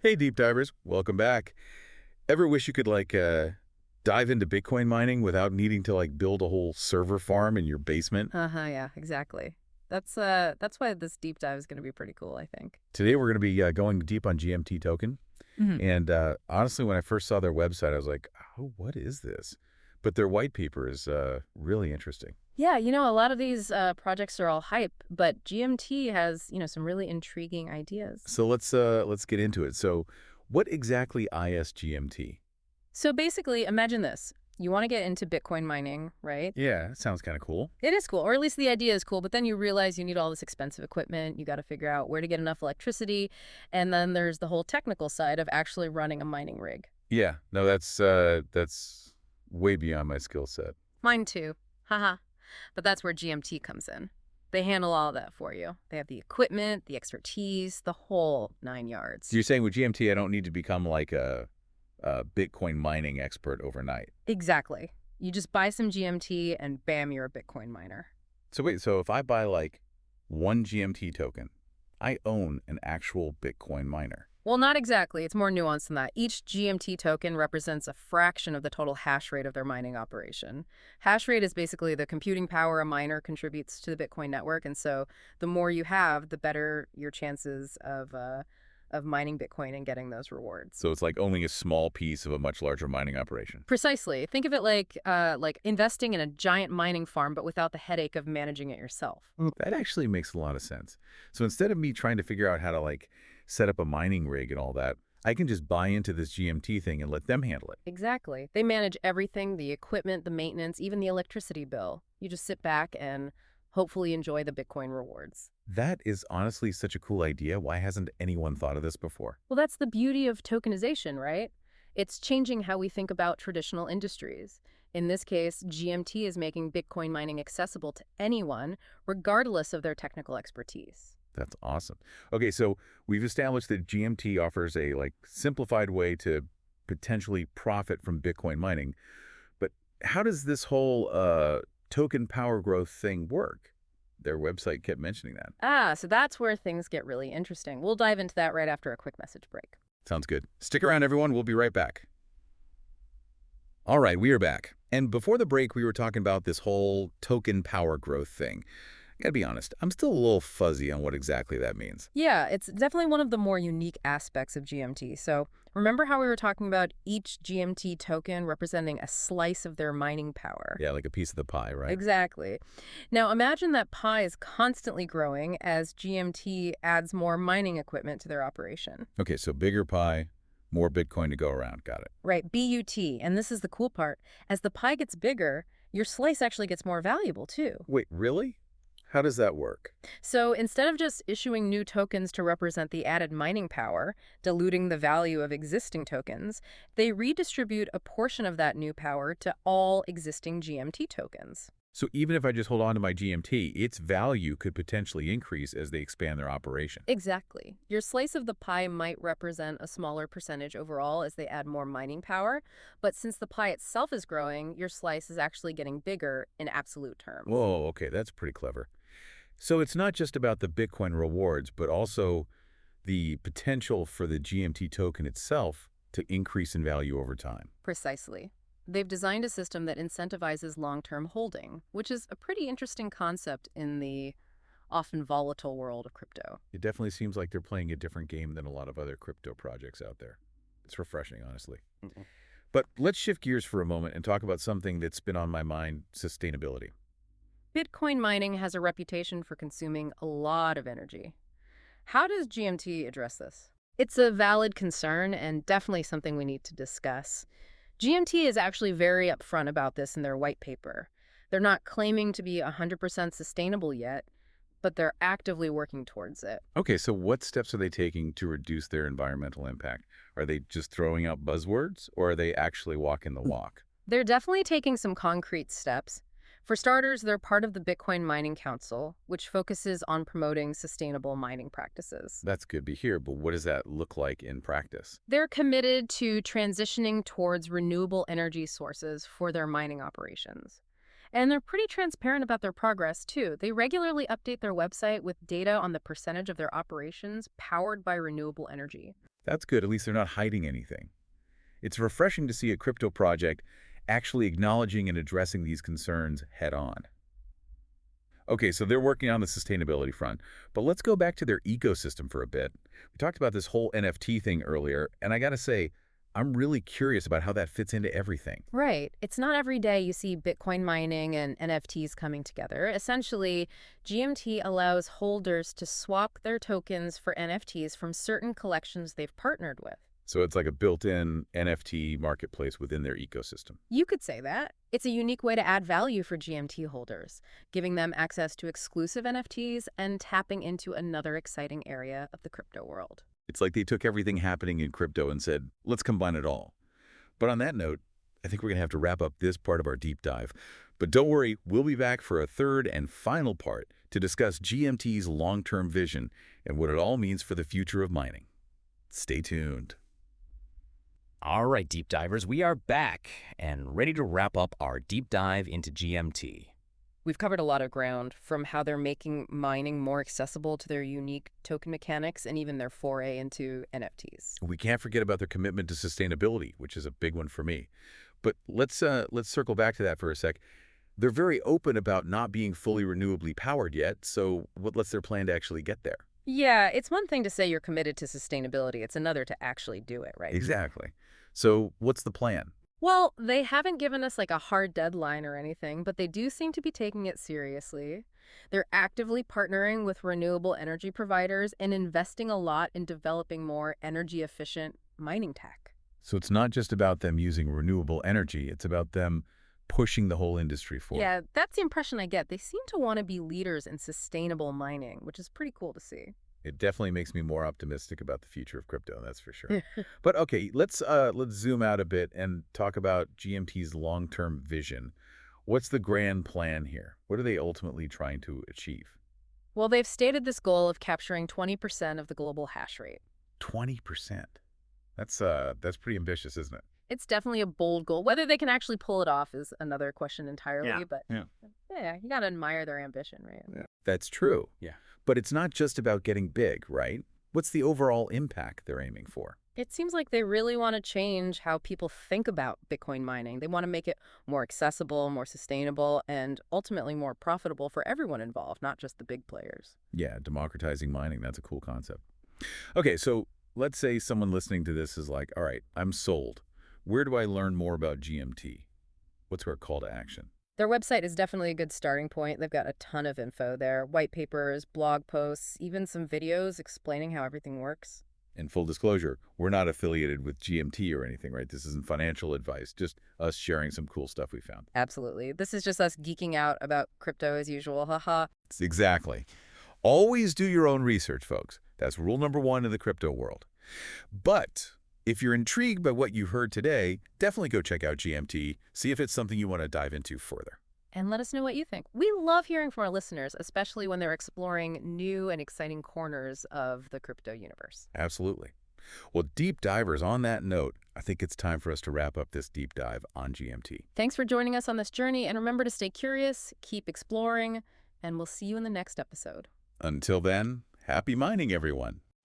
Hey, deep divers, welcome back. Ever wish you could dive into Bitcoin mining without needing to build a whole server farm in your basement? Uh-huh, yeah, exactly. That's why this deep dive is going to be pretty cool, I think. Today we're going to be going deep on GMT token. Hmm. And honestly, when I first saw their website, I was like, oh, what is this? But their white paper is really interesting. Yeah, a lot of these projects are all hype, but GMT has, some really intriguing ideas. So let's get into it. So what exactly is GMT? So basically, imagine this. You want to get into Bitcoin mining, right? Yeah, that sounds kind of cool. It is cool, or at least the idea is cool, but then you realize you need all this expensive equipment. You got to figure out where to get enough electricity, and then there's the whole technical side of actually running a mining rig. Yeah, no, that's way beyond my skill set. Mine too. Haha. But that's where GMT comes in. They handle all that for you. They have the equipment, the expertise, the whole nine So yards. you're saying with GMT, I don't need to become like a Bitcoin mining expert overnight. Exactly. You just buy some GMT and bam, you're a Bitcoin miner. So wait, so if I buy like one GMT token, I own an actual Bitcoin miner. Well, not exactly. It's more nuanced than that. Each GMT token represents a fraction of the total hash rate of their mining operation. Hash rate is basically the computing power a miner contributes to the Bitcoin network, and so the more you have, the better your chances of mining Bitcoin and getting those rewards. So it's like owning a small piece of a much larger mining operation. Precisely. Think of it like investing in a giant mining farm, but without the headache of managing it yourself. That actually makes a lot of sense. So instead of me trying to figure out how to set up a mining rig and all that, I can just buy into this GMT thing and let them handle it. Exactly. They manage everything, the equipment, the maintenance, even the electricity bill. You just sit back and hopefully enjoy the Bitcoin rewards. That is honestly such a cool idea. Why hasn't anyone thought of this before? Well, that's the beauty of tokenization, right? It's changing how we think about traditional industries. In this case, GMT is making Bitcoin mining accessible to anyone, regardless of their technical expertise. That's awesome. Okay, so we've established that GMT offers a simplified way to potentially profit from Bitcoin mining. But how does this whole token power growth thing work? Their website kept mentioning that. So that's where things get really interesting. We'll dive into that right after a quick message break. Sounds good. Stick around, everyone. We'll be right back. All right, we are back. And before the break, we were talking about this whole token power growth thing. Gotta be honest, I'm still a little fuzzy on what exactly that means. Yeah, it's definitely one of the more unique aspects of GMT. So remember how we were talking about each GMT token representing a slice of their mining power? Yeah, like a piece of the pie, right? Exactly. Now imagine that pie is constantly growing as GMT adds more mining equipment to their operation. Okay, so bigger pie, more Bitcoin to go around. Got it. Right, BUT. And this is the cool part. As the pie gets bigger, your slice actually gets more valuable too. Wait, really? How does that work? So instead of just issuing new tokens to represent the added mining power, diluting the value of existing tokens, they redistribute a portion of that new power to all existing GMT tokens. So even if I just hold on to my GMT, its value could potentially increase as they expand their operation. Exactly. Your slice of the pie might represent a smaller percentage overall as they add more mining power, but since the pie itself is growing, your slice is actually getting bigger in absolute terms. Whoa, okay, that's pretty clever. So it's not just about the Bitcoin rewards, but also the potential for the GMT token itself to increase in value over time. Precisely. They've designed a system that incentivizes long-term holding, which is a pretty interesting concept in the often volatile world of crypto. It definitely seems like they're playing a different game than a lot of other crypto projects out there. It's refreshing, honestly. Mhm. But let's shift gears for a moment and talk about something that's been on my mind, sustainability. Bitcoin mining has a reputation for consuming a lot of energy. How does GMT address this? It's a valid concern and definitely something we need to discuss. GMT is actually very upfront about this in their white paper. They're not claiming to be 100% sustainable yet, but they're actively working towards it. Okay, so what steps are they taking to reduce their environmental impact? Are they just throwing out buzzwords, or are they actually walking the walk? They're definitely taking some concrete steps. For starters, they're part of the Bitcoin Mining Council, which focuses on promoting sustainable mining practices. That's good to hear, but what does that look like in practice? They're committed to transitioning towards renewable energy sources for their mining operations. And they're pretty transparent about their progress, too. They regularly update their website with data on the percentage of their operations powered by renewable energy. That's good. At least they're not hiding anything. It's refreshing to see a crypto project actually acknowledging and addressing these concerns head on. Okay, so they're working on the sustainability front, but let's go back to their ecosystem for a bit. We talked about this whole NFT thing earlier, and I gotta say, I'm really curious about how that fits into everything. Right. It's not every day you see Bitcoin mining and NFTs coming together. Essentially, GMT allows holders to swap their tokens for NFTs from certain collections they've partnered with. So it's like a built-in NFT marketplace within their ecosystem. You could say that. It's a unique way to add value for GMT holders, giving them access to exclusive NFTs and tapping into another exciting area of the crypto world. It's like they took everything happening in crypto and said, let's combine it all. But on that note, I think we're going to have to wrap up this part of our deep dive. But don't worry, we'll be back for a third and final part to discuss GMT's long-term vision and what it all means for the future of mining. Stay tuned. All right, deep divers, we are back and ready to wrap up our deep dive into GMT. We've covered a lot of ground, from how they're making mining more accessible to their unique token mechanics and even their foray into NFTs. We can't forget about their commitment to sustainability, which is a big one for me. But let's circle back to that for a sec. They're very open about not being fully renewably powered yet, so what's their plan to actually get there? Yeah, it's one thing to say you're committed to sustainability. It's another to actually do it, right? Exactly. So what's the plan? Well, they haven't given us like a hard deadline or anything, but they do seem to be taking it seriously. They're actively partnering with renewable energy providers and investing a lot in developing more energy-efficient mining tech. So it's not just about them using renewable energy, it's about them pushing the whole industry forward. Yeah, that's the impression I get. They seem to want to be leaders in sustainable mining, which is pretty cool to see. It definitely makes me more optimistic about the future of crypto, that's for sure. But okay, let's zoom out a bit and talk about GMT's long-term vision. What's the grand plan here? What are they ultimately trying to achieve? Well, they've stated this goal of capturing 20% of the global hash rate. 20%. That's pretty ambitious, isn't it? It's definitely a bold goal. Whether they can actually pull it off is another question entirely, Yeah. but Yeah. yeah, you got to admire their ambition, right? Yeah. That's true. Yeah. But it's not just about getting big, right? What's the overall impact they're aiming for? It seems like they really want to change how people think about Bitcoin mining. They want to make it more accessible, more sustainable, and ultimately more profitable for everyone involved, not just the big players. Yeah, democratizing mining, that's a cool concept. Okay, so let's say someone listening to this is like, all right, I'm sold. Where do I learn more about GMT? What's our call to action? Their website is definitely a good starting point. They've got a ton of info there, white papers, blog posts, even some videos explaining how everything works. In full disclosure, we're not affiliated with GMT or anything, right? This isn't financial advice, just us sharing some cool stuff we found. Absolutely. This is just us geeking out about crypto as usual. Haha. Exactly. Always do your own research, folks. That's rule number one in the crypto world. But if you're intrigued by what you heard today, definitely go check out GMT, see if it's something you want to dive into further. And let us know what you think. We love hearing from our listeners, especially when they're exploring new and exciting corners of the crypto universe. Absolutely. Well, deep divers, on that note, I think it's time for us to wrap up this deep dive on GMT. Thanks for joining us on this journey, and remember to stay curious, keep exploring, and we'll see you in the next episode. Until then, happy mining, everyone.